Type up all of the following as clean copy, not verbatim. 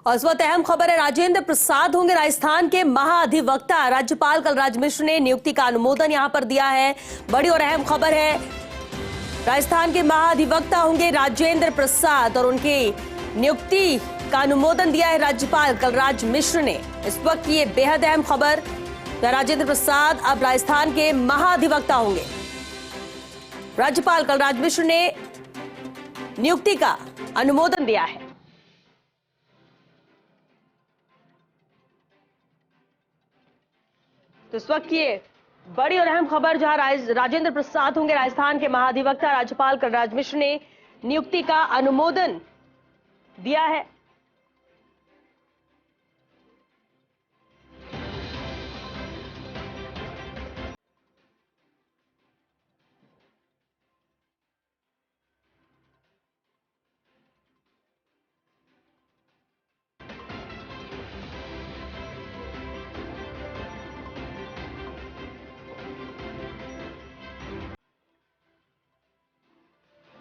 और इस वक्त अहम खबर है, राजेंद्र प्रसाद होंगे राजस्थान के महाधिवक्ता। राज्यपाल कलराज मिश्र ने नियुक्ति का अनुमोदन यहां पर दिया है। बड़ी और अहम खबर है, राजस्थान के महाधिवक्ता होंगे राजेंद्र प्रसाद और उनकी नियुक्ति का अनुमोदन दिया है राज्यपाल कलराज मिश्र ने। इस वक्त ये बेहद अहम खबर, राजेंद्र प्रसाद अब राजस्थान के महाधिवक्ता होंगे। राज्यपाल कलराज मिश्र ने नियुक्ति का अनुमोदन दिया है। तो इस वक्त ये बड़ी और अहम खबर, जहां राजेंद्र प्रसाद होंगे राजस्थान के महाधिवक्ता। राज्यपाल कलराज मिश्र ने नियुक्ति का अनुमोदन दिया है।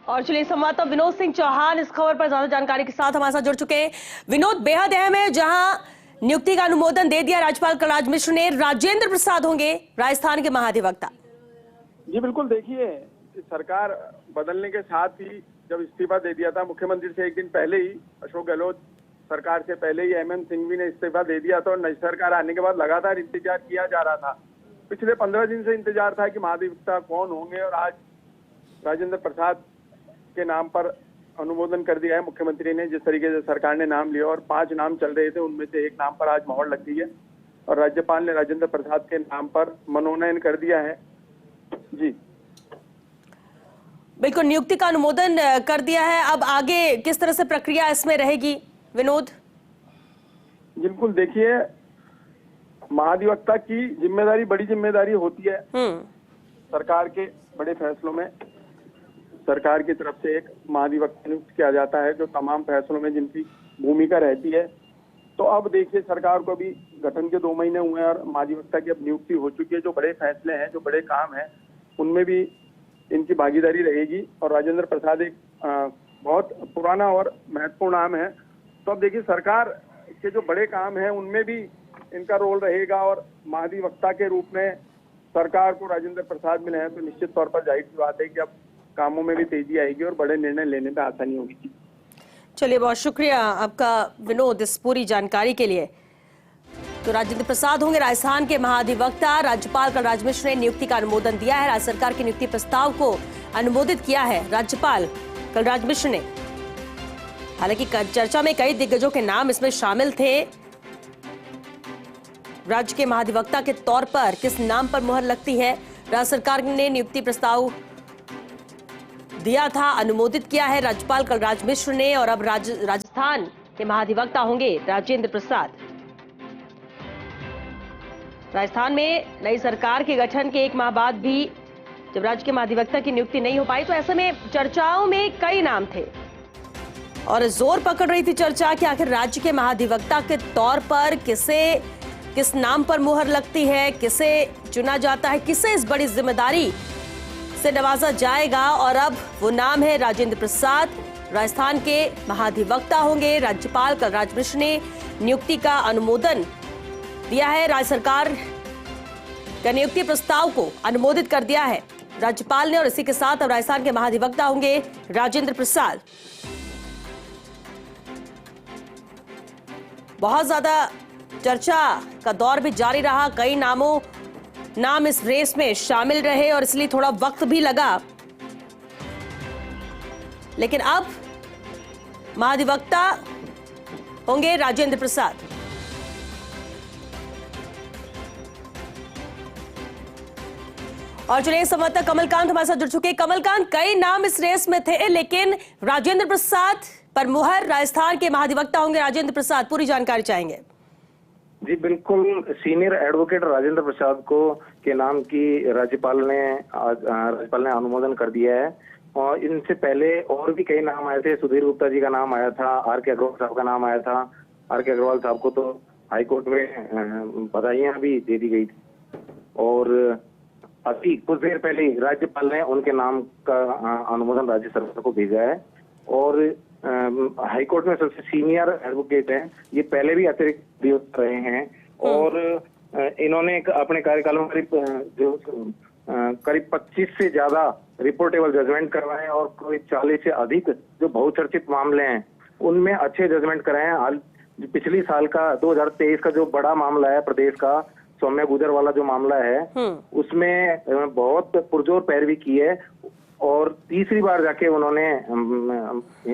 और चलिए, संवाददाता विनोद सिंह चौहान इस खबर पर ज्यादा जानकारी के साथ हमारे साथ जुड़ चुके हैं। विनोद, बेहद अहम है, जहां नियुक्ति का अनुमोदन दे दिया राज्यपाल कलराज मिश्र ने। राजेंद्र प्रसाद होंगे राजस्थान के महाधिवक्ता। जी बिल्कुल, देखिए सरकार बदलने के साथ ही जब इस्तीफा दे दिया था मुख्यमंत्री से एक दिन पहले ही, अशोक गहलोत सरकार से पहले ही एमएन सिंघवी ने इस्तीफा दे दिया था और नई सरकार आने के बाद लगातार इंतजार किया जा रहा था। पिछले 15 दिन से इंतजार था कि महाधिवक्ता कौन होंगे और आज राजेंद्र प्रसाद के नाम पर अनुमोदन कर दिया है मुख्यमंत्री ने। जिस तरीके से सरकार ने नाम लिया और 5 नाम चल रहे थे, उनमें से एक नाम पर आज मोहर लग गई है और राज्यपाल ने राजेंद्र प्रसाद के नाम पर मनोनयन कर दिया है। जी बिल्कुल, नियुक्ति का अनुमोदन कर दिया है। अब आगे किस तरह से प्रक्रिया इसमें रहेगी विनोद? बिल्कुल, देखिए महाधिवक्ता की जिम्मेदारी बड़ी जिम्मेदारी होती है। सरकार के बड़े फैसलों में सरकार की तरफ से एक महाधिवक्ता नियुक्त किया जाता है, जो तमाम फैसलों में जिनकी भूमिका रहती है। तो अब देखिए, सरकार को भी गठन के 2 महीने हुए हैं और महाधिवक्ता की अब नियुक्ति हो चुकी है। जो बड़े फैसले हैं, जो बड़े काम हैं, उनमें भी इनकी भागीदारी रहेगी और राजेंद्र प्रसाद एक बहुत पुराना और महत्वपूर्ण नाम है। तो अब देखिए, सरकार के जो बड़े काम हैं उनमें भी इनका रोल रहेगा और महाधिवक्ता के रूप में सरकार को राजेंद्र प्रसाद मिले हैं, तो निश्चित तौर पर जाहिर सी बात है कि अब कामों में भी तेजी आएगी और बड़े निर्णय लेने में आसानी होगी। चलिए, बहुत शुक्रिया आपका विनोद इस पूरी जानकारी के लिए। तो राजेंद्र प्रसाद होंगे राजस्थान के महाधिवक्ता। राज्यपाल कलराज मिश्र ने नियुक्ति का अनुमोदन दिया है। राज्य सरकार की नियुक्ति प्रस्ताव को अनुमोदित किया है राज्यपाल कलराज मिश्र ने। हालांकि चर्चा में कई दिग्गजों के नाम इसमें शामिल थे। राज्य के महाधिवक्ता के तौर पर किस नाम पर मुहर लगती है? राज्य सरकार ने नियुक्ति प्रस्ताव दिया था, अनुमोदित किया है राज्यपाल कलराज मिश्र ने और अब राजस्थान के महाधिवक्ता होंगे राजेंद्र प्रसाद। राजस्थान में नई सरकार के गठन के 1 माह बाद भी जब राज्य के महाधिवक्ता की नियुक्ति नहीं हो पाई, तो ऐसे में चर्चाओं में कई नाम थे और जोर पकड़ रही थी चर्चा कि आखिर राज्य के महाधिवक्ता के तौर पर किस नाम पर मुहर लगती है, किसे चुना जाता है, किसे इस बड़ी जिम्मेदारी से नवाजा जाएगा। और अब वो नाम है राजेंद्र प्रसाद, राजस्थान के महाधिवक्ता होंगे। राज्यपाल कलराज मिश्र ने नियुक्ति का अनुमोदन दिया है। राज्य सरकार का नियुक्ति प्रस्ताव को अनुमोदित कर दिया है राज्यपाल ने और इसी के साथ अब राजस्थान के महाधिवक्ता होंगे राजेंद्र प्रसाद। बहुत ज्यादा चर्चा का दौर भी जारी रहा, कई नाम इस रेस में शामिल रहे और इसलिए थोड़ा वक्त भी लगा, लेकिन अब महाधिवक्ता होंगे राजेंद्र प्रसाद। और चलिए, संवाददाता कमलकांत हमारे साथ जुड़ चुके हैं। कमलकांत, कई नाम इस रेस में थे, लेकिन राजेंद्र प्रसाद पर मुहर, राजस्थान के महाधिवक्ता होंगे राजेंद्र प्रसाद, पूरी जानकारी चाहेंगे। जी बिल्कुल, सीनियर एडवोकेट राजेंद्र प्रसाद को के नाम की राज्यपाल ने अनुमोदन कर दिया है। और इनसे पहले और भी कई नाम आए थे। सुधीर गुप्ता जी का नाम आया था, आर के अग्रवाल साहब का नाम आया था। आर के अग्रवाल साहब को तो हाईकोर्ट में बधाइयां भी दे दी गई थी और अभी कुछ देर पहले राज्यपाल ने उनके नाम का अनुमोदन राज्य सरकार को भेजा है। और हाईकोर्ट में सबसे सीनियर एडवोकेट हैं। ये पहले भी अतिरिक्त अधिवक्ता रहे हैं और इन्होंने अपने कार्यकाल में करीब 25 से ज्यादा रिपोर्टेबल जजमेंट करवाए और कोई 40 से अधिक जो बहुचर्चित मामले हैं उनमें अच्छे जजमेंट कराए हैं। हाल पिछली साल का 2023 का जो बड़ा मामला है प्रदेश का, सौम्या गुजर वाला जो मामला है, उसमें बहुत पुरजोर पैरवी की है और तीसरी बार जाके उन्होंने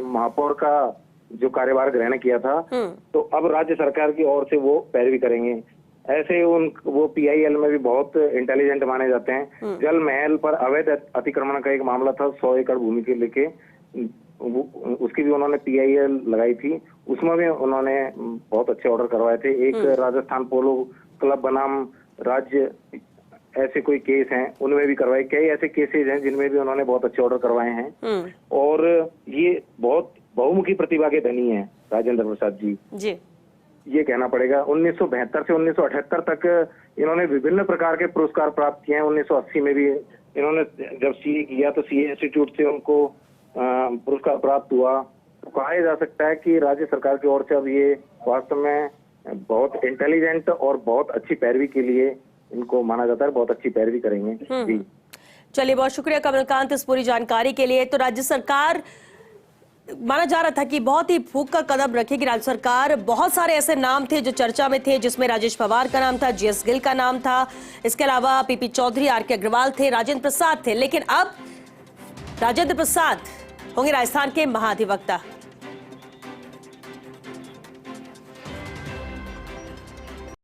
महापौर का जो कार्यभार ग्रहण किया था, तो अब राज्य सरकार की ओर से वो पैरवी करेंगे। ऐसे वो PIL में भी बहुत इंटेलिजेंट माने जाते हैं। जल महल पर अवैध अतिक्रमण का एक मामला था, 100 एकड़ भूमि के लेके, उसकी भी उन्होंने PIL लगाई थी, उसमें भी उन्होंने बहुत अच्छे ऑर्डर करवाए थे। एक राजस्थान पोलो क्लब बनाम राज्य, ऐसे कोई केस हैं उनमें भी करवाए। कई ऐसे केसेज हैं जिनमें भी उन्होंने बहुत अच्छे ऑर्डर करवाए हैं और ये बहुत बहुमुखी प्रतिभा के धनी हैं राजेंद्र प्रसाद जी। ये कहना पड़ेगा। 1972 से 1978 तक इन्होंने विभिन्न प्रकार के पुरस्कार प्राप्त किए हैं। 1980 में भी इन्होंने जब CA किया तो CA इंस्टीट्यूट से उनको पुरस्कार प्राप्त हुआ। तो कहा जा सकता है कि राज्य सरकार की ओर से अब ये वास्तव में बहुत इंटेलिजेंट और बहुत अच्छी पैरवी के लिए इनको माना जाता है, बहुत अच्छी पैरवी करेंगे। जी चलिए, बहुत शुक्रिया कमलकांत इस पूरी जानकारी के लिए। तो राज्य सरकार, माना जा रहा था कि बहुत ही फूंक का कदम रखेगी राज्य सरकार। बहुत सारे ऐसे नाम थे जो चर्चा में थे, जिसमें राजेश पवार का नाम था, GS गिल का नाम था, इसके अलावा PP चौधरी, RK अग्रवाल थे, राजेंद्र प्रसाद थे। लेकिन अब राजेंद्र प्रसाद होंगे राजस्थान के महाधिवक्ता।